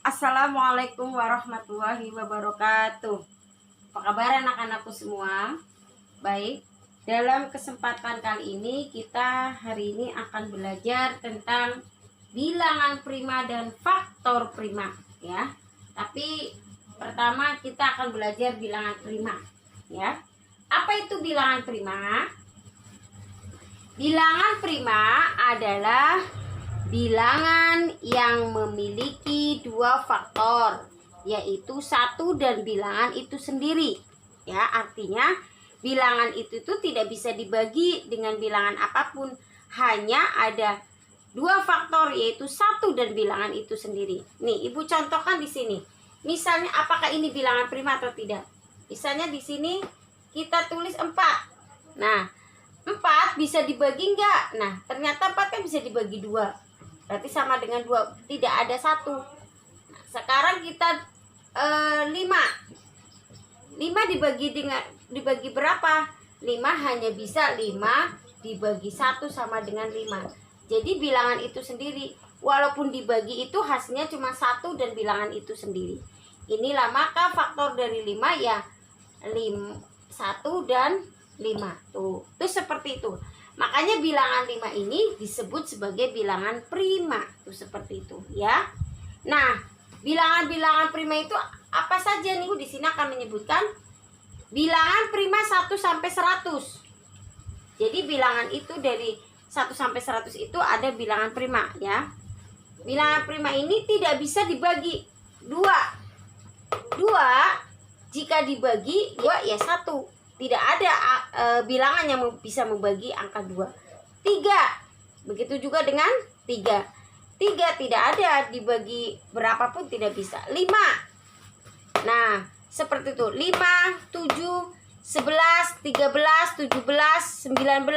Assalamualaikum warahmatullahi wabarakatuh. Apa kabar anak-anakku semua? Baik, dalam kesempatan kali ini kita hari ini akan belajar tentang bilangan prima dan faktor prima ya. Tapi pertama kita akan belajar bilangan prima ya. Apa itu bilangan prima? Bilangan prima adalah bilangan yang memiliki dua faktor, yaitu satu dan bilangan itu sendiri. Ya, artinya bilangan itu tidak bisa dibagi dengan bilangan apapun, hanya ada dua faktor, yaitu satu dan bilangan itu sendiri. Nih, Ibu contohkan di sini. Misalnya, apakah ini bilangan prima atau tidak? Misalnya di sini kita tulis 4. Nah, 4 bisa dibagi enggak? Nah, ternyata 4 kan bisa dibagi 2. Berarti sama dengan 2, tidak ada 1. Nah, sekarang kita 5 dibagi berapa? 5 hanya bisa 5 dibagi 1 sama dengan 5. Jadi bilangan itu sendiri, walaupun dibagi itu hasilnya cuma 1 dan bilangan itu sendiri. Inilah maka faktor dari 5 ya 1 dan 5. Tuh seperti itu. Makanya bilangan 5 ini disebut sebagai bilangan prima. Tuh seperti itu ya. Nah, bilangan-bilangan prima itu apa saja nih? Di sini akan menyebutkan bilangan prima 1 sampai 100. Jadi bilangan itu dari 1 sampai 100 itu ada bilangan prima ya. Bilangan prima ini tidak bisa dibagi 2. 2 jika dibagi 2 ya 1. Tidak ada bilangan yang bisa membagi angka 2. 3. Begitu juga dengan 3. 3 tidak ada, dibagi berapapun tidak bisa. 5. Nah, seperti itu. 5, 7, 11, 13, 17, 19,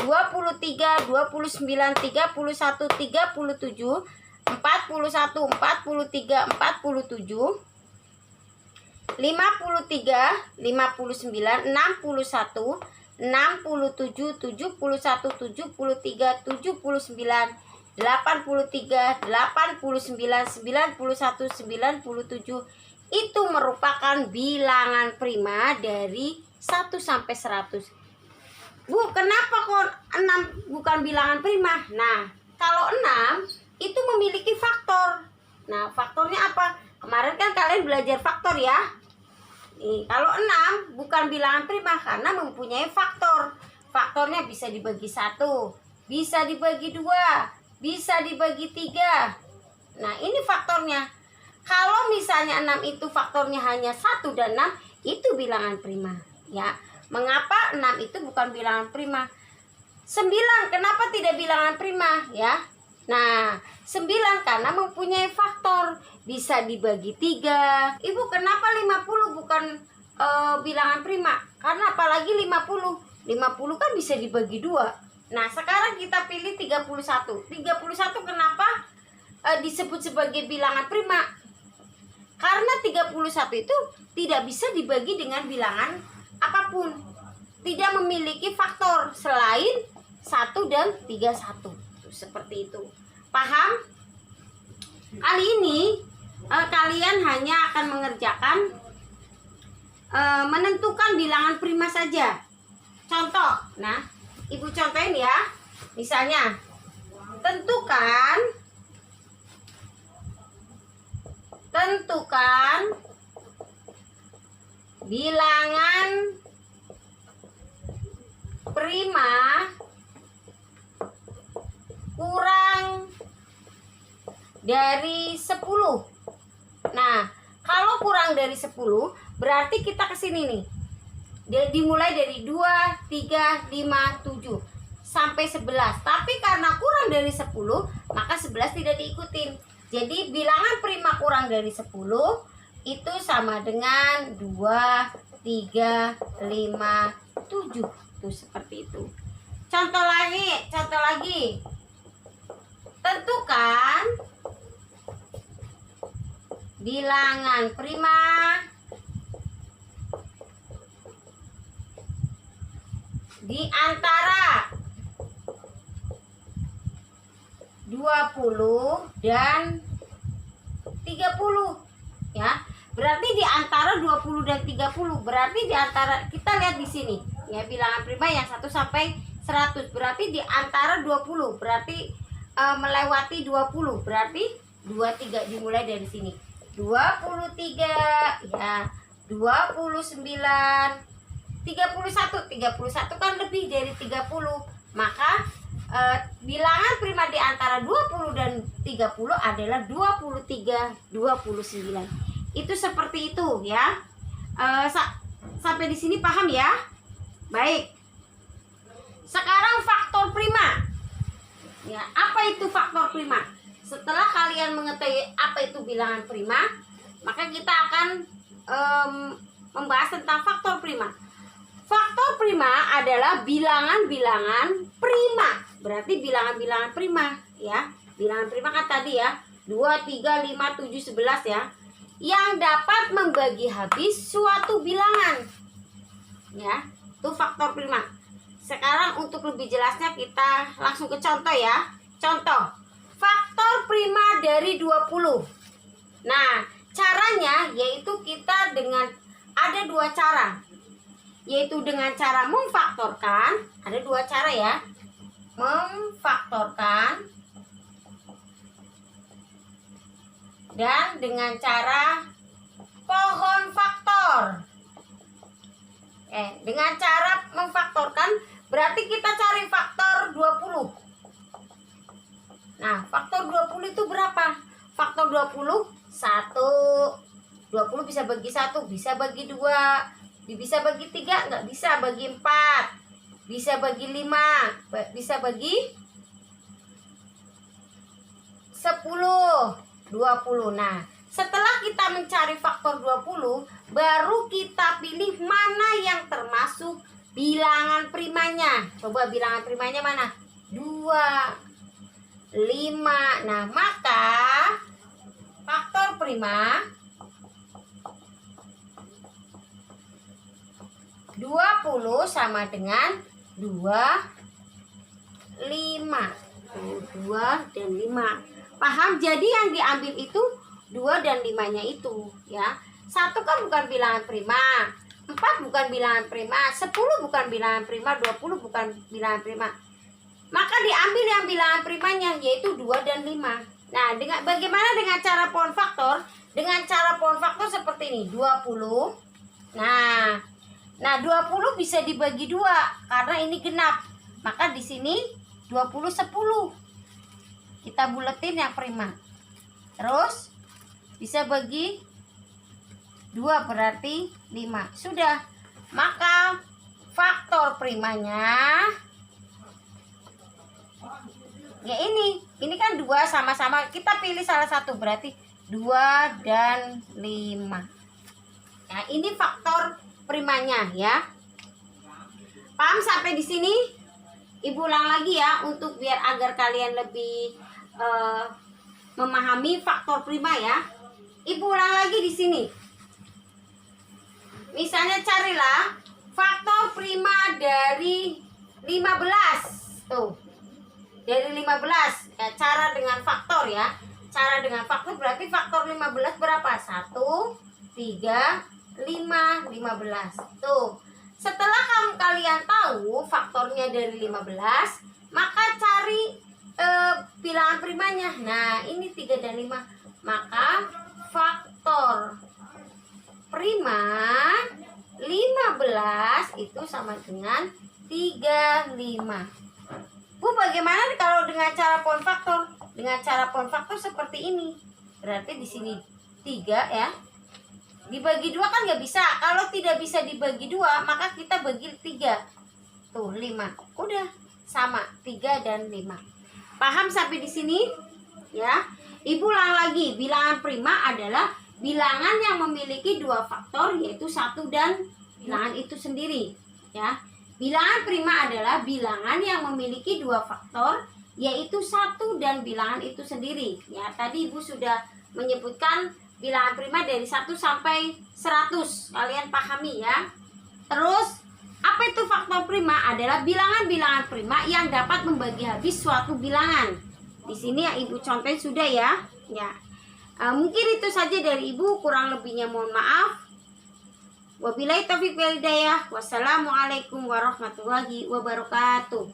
23, 29, 31, 37, 41, 43, 47, 53, 59, 61, 67, 71, 73, 79, 80, 89, 91, 97 itu merupakan bilangan prima dari 1 sampai 100. Bu, kenapa kok 6 bukan bilangan prima? Nah, kalau 6 itu memiliki faktor. Nah, faktornya apa? Kemarin kan kalian belajar faktor ya. Nih, kalau 6 bukan bilangan prima karena mempunyai faktor. Faktornya bisa dibagi 1, bisa dibagi 2, bisa dibagi 3. Nah, ini faktornya. Kalau misalnya 6 itu faktornya hanya 1 dan 6, itu bilangan prima ya. Mengapa 6 itu bukan bilangan prima? 9 kenapa tidak bilangan prima ya? Nah, 9 karena mempunyai faktor, bisa dibagi 3. Ibu, kenapa 50 bukan bilangan prima? Karena apalagi 50. 50 kan bisa dibagi 2. Nah, sekarang kita pilih 31. 31 kenapa disebut sebagai bilangan prima? Karena 31 itu tidak bisa dibagi dengan bilangan apapun. Tidak memiliki faktor selain 1 dan 31. Seperti itu. Paham? Kali ini kalian hanya akan mengerjakan menentukan bilangan prima saja. Contoh. Nah, Ibu contohin ya. Misalnya, tentukan bilangan prima kurang dari 10. Nah, kalau kurang dari 10 berarti kita ke sini nih. Dimulai dari 2, 3, 5, 7 sampai 11. Tapi karena kurang dari 10, maka 11 tidak diikutin. Jadi bilangan prima kurang dari 10 itu sama dengan 2, 3, 5, 7. Tuh seperti itu. Contoh lagi. Tentukan bilangan prima di antara 20 dan 30 ya. Berarti di antara 20 dan 30, berarti di antara, kita lihat di sini ya, bilangan prima yang 1 sampai 100, berarti di antara 20, berarti melewati 20, berarti 23, dimulai dari sini. 23 ya, 29, 31 kan lebih dari 30, maka bilangan prima di antara 20 dan 30 adalah 23, 29. Itu seperti itu ya. Sampai di sini paham ya? Baik. Sekarang faktor prima. Ya, apa itu faktor prima? Setelah kalian mengetahui apa itu bilangan prima, maka kita akan membahas tentang faktor prima. Faktor prima adalah bilangan-bilangan prima. Berarti bilangan-bilangan prima ya. Bilangan prima kan tadi ya, 2, 3, 5, 7, 11 ya. Yang dapat membagi habis suatu bilangan. Ya, itu faktor prima. Sekarang untuk lebih jelasnya kita langsung ke contoh ya. Contoh, faktor prima dari 20. Nah, caranya yaitu kita dengan ada 2 cara. Yaitu dengan cara memfaktorkan, ada 2 cara ya. Memfaktorkan dan dengan cara pohon faktor. Dengan cara memfaktorkan berarti kita cari faktor 20. Nah, faktor 20 itu berapa? Faktor 20 1. 20 bisa bagi 1, bisa bagi 2, bisa bagi 3, nggak bisa bagi 4, bisa bagi 5, bisa bagi 10, 20. Nah, setelah kita mencari faktor 20, baru kita pilih mana yang termasuk bilangan primanya. Coba bilangan primanya mana? 2, 5. Nah, maka faktor prima 20 sama dengan 2, 5. 2 dan 5. Paham? Jadi yang diambil itu 2 dan 5-nya itu ya. 1 kan bukan bilangan prima, 4 bukan bilangan prima, 10 bukan bilangan prima, 20 bukan bilangan prima. Maka diambil yang bilangan primanya yaitu 2 dan 5. Nah, bagaimana dengan cara pohon faktor? Dengan cara pohon faktor seperti ini, 20. Nah, 20 bisa dibagi 2 karena ini genap. Maka di sini 20 10. Kita buletin yang prima. Terus bisa bagi 2 berarti 5. Sudah. Maka faktor primanya ya ini. Ini kan 2 sama-sama. Kita pilih salah satu berarti 2 dan 5. Nah, ini faktor primanya ya. Paham sampai di sini? Ibu ulang lagi ya untuk biar agar kalian lebih memahami faktor prima ya. Ibu ulang lagi di sini. Misalnya carilah faktor prima dari 15. Tuh. Dari 15. Ya, cara dengan faktor ya. Cara dengan faktor berarti faktor 15 berapa? 1, 3, 5, 15. Tuh. Setelah kalian tahu faktornya dari 15, maka cari bilangan primanya. Nah, ini 3 dan 5. Maka faktor prima 15 itu sama dengan 35. Bu, bagaimana kalau dengan cara pohon faktor? Dengan cara pohon faktor seperti ini. Berarti di sini 3 ya. Dibagi 2 kan nggak bisa. Kalau tidak bisa dibagi 2, maka kita bagi 3. Tuh, 5. Udah sama 3 dan 5. Paham sampai di sini? Ya. Ibu ulang lagi, bilangan prima adalah bilangan yang memiliki 2 faktor yaitu 1 dan bilangan itu sendiri, ya. Bilangan prima adalah bilangan yang memiliki 2 faktor yaitu 1 dan bilangan itu sendiri. Ya, tadi Ibu sudah menyebutkan bilangan prima dari 1 sampai 100. Kalian pahami ya. Terus apa itu faktor prima? Adalah bilangan-bilangan prima yang dapat membagi habis suatu bilangan. Di sini ya Ibu contohin sudah ya. Ya. Mungkin itu saja dari Ibu, kurang lebihnya mohon maaf. Wabillahi taufiq wal hidayah. Wassalamualaikum warahmatullahi wabarakatuh.